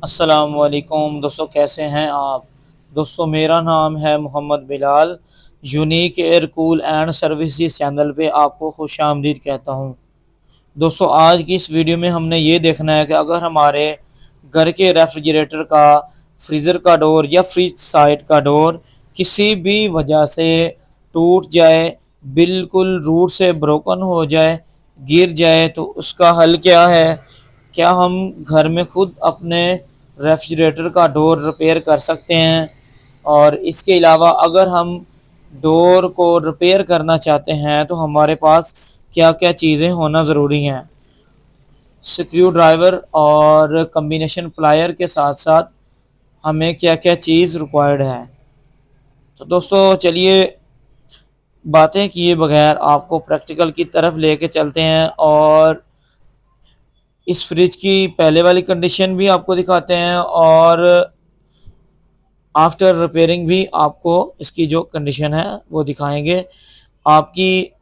अस्सलामुअलैकुम दोस्तों, कैसे हैं आप। दोस्तों, मेरा नाम है Mohammad Bilal. Unique air cool and services channel पे आपको खुश आमदीद कहता हूँ। दोस्तों, आज की इस वीडियो में हमने ये देखना है कि अगर हमारे घर के रेफ्रिजरेटर का, फ्रीज़र का डोर या फ्रिज साइड का डोर किसी भी वजह से टूट जाए, बिल्कुल रूट से ब्रोकन हो जाए, गिर जाए, तो उसका हल क्या है। क्या हम घर में खुद अपने रेफ्रिजरेटर का डोर रिपेयर कर सकते हैं। और इसके अलावा अगर हम डोर को रिपेयर करना चाहते हैं तो हमारे पास क्या क्या चीज़ें होना ज़रूरी हैं। स्क्रू ड्राइवर और कम्बिनेशन प्लायर के साथ साथ हमें क्या क्या चीज़ रिक्वायर्ड है। तो दोस्तों, चलिए बातें किए बगैर आपको प्रैक्टिकल की तरफ लेके चलते हैं और इस फ्रिज की पहले वाली कंडीशन भी आपको दिखाते हैं और आफ्टर रिपेयरिंग भी आपको इसकी जो कंडीशन है वो दिखाएंगे। आपकी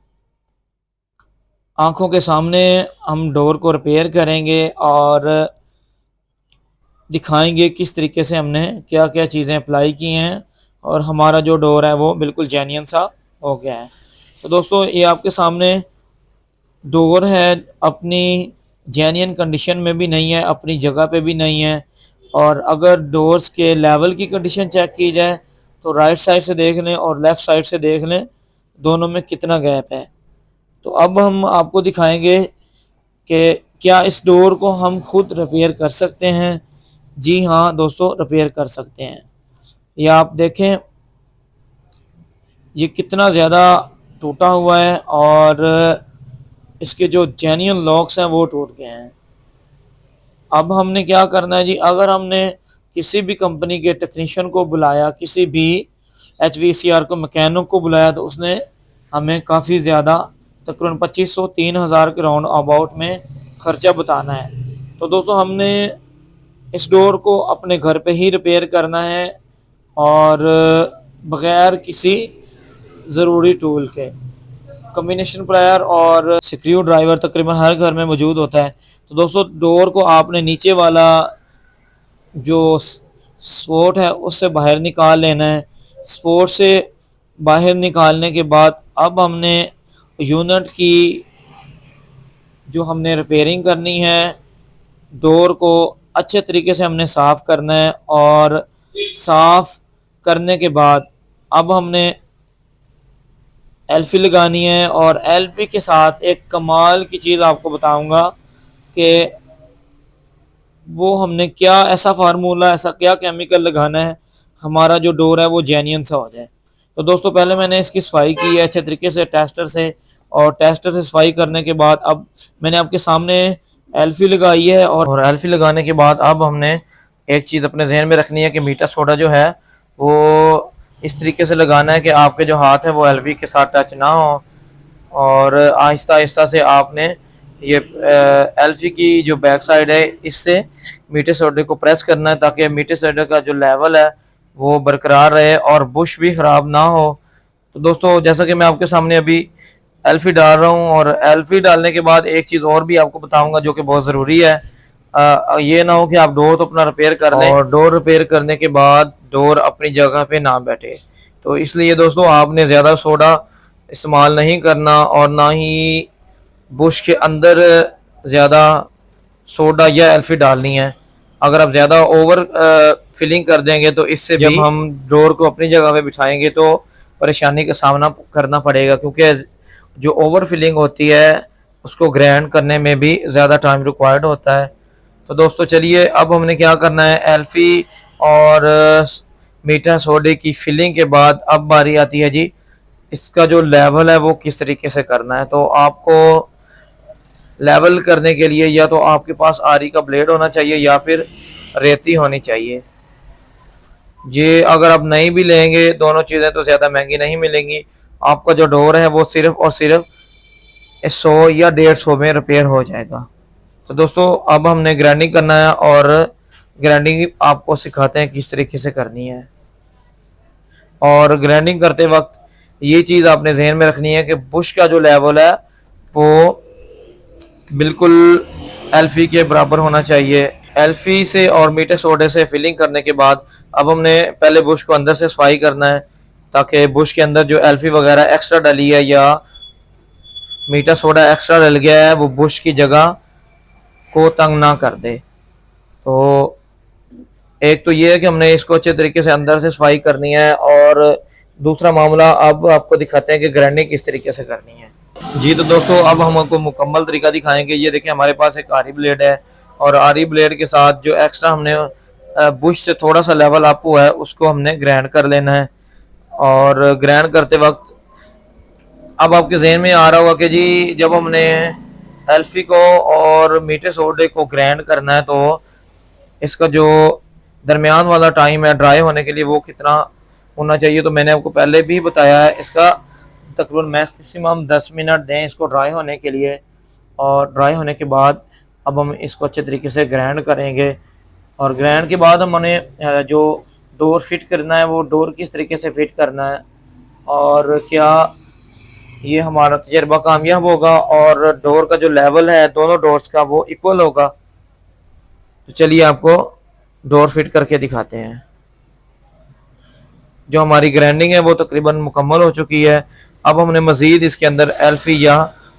आंखों के सामने हम डोर को रिपेयर करेंगे और दिखाएंगे किस तरीके से हमने क्या क्या चीज़ें अप्लाई की हैं और हमारा जो डोर है वो बिल्कुल जेन्युइन सा हो गया है। तो दोस्तों, ये आपके सामने डोर है, अपनी जेन्युइन कंडीशन में भी नहीं है, अपनी जगह पे भी नहीं है। और अगर डोर्स के लेवल की कंडीशन चेक की जाए तो राइट साइड से देख लें और लेफ़्ट साइड से देख लें, दोनों में कितना गैप है। तो अब हम आपको दिखाएंगे कि क्या इस डोर को हम खुद रिपेयर कर सकते हैं। जी हाँ दोस्तों, रिपेयर कर सकते हैं। ये आप देखें, ये कितना ज़्यादा टूटा हुआ है और इसके जो जेन्युइन लॉक्स हैं वो टूट गए हैं। अब हमने क्या करना है जी, अगर हमने किसी भी कंपनी के टेक्नीशियन को बुलाया, किसी भी HVACR को मैकेनिक को बुलाया, तो उसने हमें काफ़ी ज़्यादा तकरीबन 2500-3000 के राउंड अबाउट में ख़र्चा बताना है। तो दोस्तों, हमने इस डोर को अपने घर पे ही रिपेयर करना है और बग़ैर किसी ज़रूरी टूल के। कम्बिनेशन प्लायर और स्क्रू ड्राइवर तकरीबन हर घर में मौजूद होता है। तो दोस्तों, डोर को आपने नीचे वाला जो स्पोर्ट है उससे बाहर निकाल लेना है। स्पोर्ट से बाहर निकालने के बाद अब हमने यूनिट की जो हमने रिपेयरिंग करनी है, डोर को अच्छे तरीके से हमने साफ़ करना है और साफ़ करने के बाद अब हमने एल्फी लगानी है। और एल्फी के साथ एक कमाल की चीज़ आपको बताऊंगा कि वो हमने क्या ऐसा फार्मूला, ऐसा क्या केमिकल लगाना है हमारा जो डोर है वो जेन्युइन सा हो जाए। तो दोस्तों, पहले मैंने इसकी सफाई की है अच्छे तरीके से टेस्टर से, और टेस्टर से सफाई करने के बाद अब मैंने आपके सामने एल्फी लगाई है। और एल्फी लगाने के बाद अब हमने एक चीज़ अपने जहन में रखनी है कि मीठा सोडा जो है वो इस तरीके से लगाना है कि आपके जो हाथ है वो एल्फी के साथ टच ना हो। और आहिस्ता आहिस्ता से आपने ये एल्फी की जो बैक साइड है इससे मीठे सोडे को प्रेस करना है ताकि मीठे सोडे का जो लेवल है वो बरकरार रहे और बुश भी ख़राब ना हो। तो दोस्तों, जैसा कि मैं आपके सामने अभी एल्फी डाल रहा हूँ, और एल्फी डालने के बाद एक चीज़ और भी आपको बताऊंगा जो कि बहुत ज़रूरी है। ये ना हो कि आप डोर तो अपना रिपेयर कर लें और डोर रिपेयर करने के बाद डोर अपनी जगह पे ना बैठे। तो इसलिए दोस्तों, आपने ज़्यादा सोडा इस्तेमाल नहीं करना और ना ही बुश के अंदर ज़्यादा सोडा या एल्फी डालनी है। अगर आप ज़्यादा ओवर फिलिंग कर देंगे तो इससे जब हम डोर को अपनी जगह पे बिठाएंगे तो परेशानी का सामना करना पड़ेगा, क्योंकि जो ओवर फिलिंग होती है उसको ग्राइंड करने में भी ज़्यादा टाइम रिक्वायर्ड होता है। तो दोस्तों, चलिए अब हमने क्या करना है, एल्फी और मीठा सोडे की फिलिंग के बाद अब बारी आती है जी इसका जो लेवल है वो किस तरीके से करना है। तो आपको लेवल करने के लिए या तो आपके पास आरी का ब्लेड होना चाहिए या फिर रेती होनी चाहिए। ये अगर आप नहीं भी लेंगे, दोनों चीज़ें तो ज़्यादा महंगी नहीं मिलेंगी। आपका जो डोर है वो सिर्फ और सिर्फ 100 या 150 में रिपेयर हो जाएगा। तो दोस्तों, अब हमने ग्राइंडिंग करना है और ग्राइंडिंग आपको सिखाते हैं किस तरीके से करनी है। और ग्राइंडिंग करते वक्त ये चीज़ आपने जहन में रखनी है कि बुश का जो लेवल है वो बिल्कुल एल्फी के बराबर होना चाहिए। एल्फी से और मीठे सोडे से फिलिंग करने के बाद अब हमने पहले बुश को अंदर से सफाई करना है, ताकि बुश के अंदर जो एल्फी वगैरह एक्स्ट्रा डली है या मीठा सोडा एक्स्ट्रा डल गया है वो बुश की जगह को तंग ना कर दे। तो एक तो ये है कि हमने इसको अच्छे तरीके से अंदर से सफाई करनी है, और दूसरा मामला अब आपको दिखाते हैं कि ग्राइंडिंग किस तरीके से करनी है। जी तो दोस्तों अब हम आपको मुकम्मल तरीका दिखाएंगे। ये देखिए हमारे पास एक आरी ब्लेड है, और आरी ब्लेड के साथ जो एक्स्ट्रा हमने बुश से थोड़ा सा लेवल अप हुआ है उसको हमने ग्राइंड कर लेना है। और ग्राइंड करते वक्त अब आपके जहन में आ रहा होगा कि जी जब हमने एल्फी को और मीठे सोडे को ग्राइंड करना है तो इसका जो दरमियान वाला टाइम है ड्राई होने के लिए वो कितना होना चाहिए। तो मैंने आपको पहले भी बताया है, इसका तकरीबन मैक्सिमम 10 मिनट दें इसको ड्राई होने के लिए। और ड्राई होने के बाद अब हम इसको अच्छे तरीके से ग्राइंड करेंगे, और ग्राइंड के बाद हमने जो डोर फिट करना है वो डोर किस तरीके से फिट करना है, और क्या ये हमारा तजर्बा कामयाब होगा और डोर का जो लेवल है दोनों डोर्स का वो इक्वल होगा। तो चलिए आपको डोर फिट करके दिखाते हैं। जो हमारी ग्राइंडिंग है वो तकरीबन मुकम्मल हो चुकी है। अब हमने मज़ीद इसके अंदर एल्फी या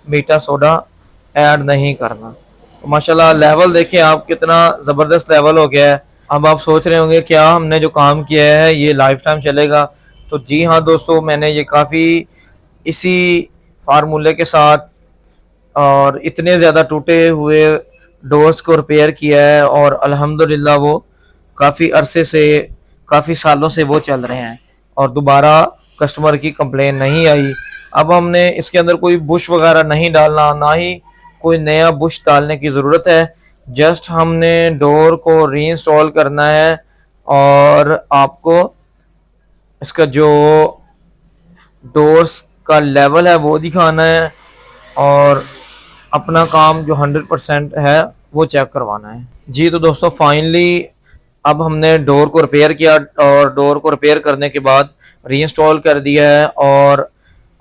मीठा सोडा ऐड नहीं करना। तो माशाल्लाह लेवल देखिए आप कितना ज़बरदस्त लेवल हो गया है। अब आप सोच रहे होंगे क्या हमने जो काम किया है ये लाइफ टाइम चलेगा। तो जी हाँ दोस्तों, मैंने ये काफ़ी इसी फार्मूले के साथ और इतने ज़्यादा टूटे हुए डोर्स को रिपेयर किया है, और अल्हम्दुलिल्लाह वो काफ़ी अरसे से काफ़ी सालों से वो चल रहे हैं और दोबारा कस्टमर की कंप्लेन नहीं आई। अब हमने इसके अंदर कोई बुश वगैरह नहीं डालना, ना ही कोई नया बुश डालने की ज़रूरत है। जस्ट हमने डोर को रीइंस्टॉल करना है, और आपको इसका जो डोर्स का लेवल है वो दिखाना है, और अपना काम जो 100% है वो चेक करवाना है। जी तो दोस्तों फाइनली अब हमने डोर को रिपेयर किया, और डोर को रिपेयर करने के बाद रीइंस्टॉल कर दिया है, और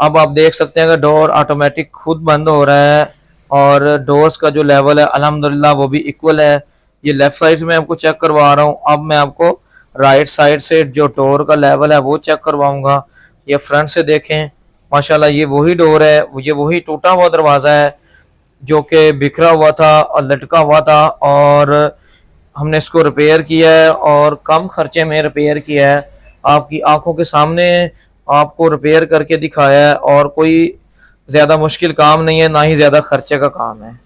अब आप देख सकते हैं कि डोर ऑटोमेटिक खुद बंद हो रहा है, और डोर्स का जो लेवल है अल्हम्दुलिल्लाह वो भी इक्वल है। ये लेफ़्ट साइड से मैं आपको चेक करवा रहा हूँ। अब मैं आपको राइट साइड से जो डोर का लेवल है वो चेक करवाऊँगा। ये फ्रंट से देखें, माशाल्लाह ये वही डोर है, ये वही टूटा हुआ दरवाज़ा है जो कि बिखरा हुआ था और लटका हुआ था, और हमने इसको रिपेयर किया है और कम खर्चे में रिपेयर किया है। आपकी आंखों के सामने आपको रिपेयर करके दिखाया है, और कोई ज़्यादा मुश्किल काम नहीं है, ना ही ज़्यादा खर्चे का काम है।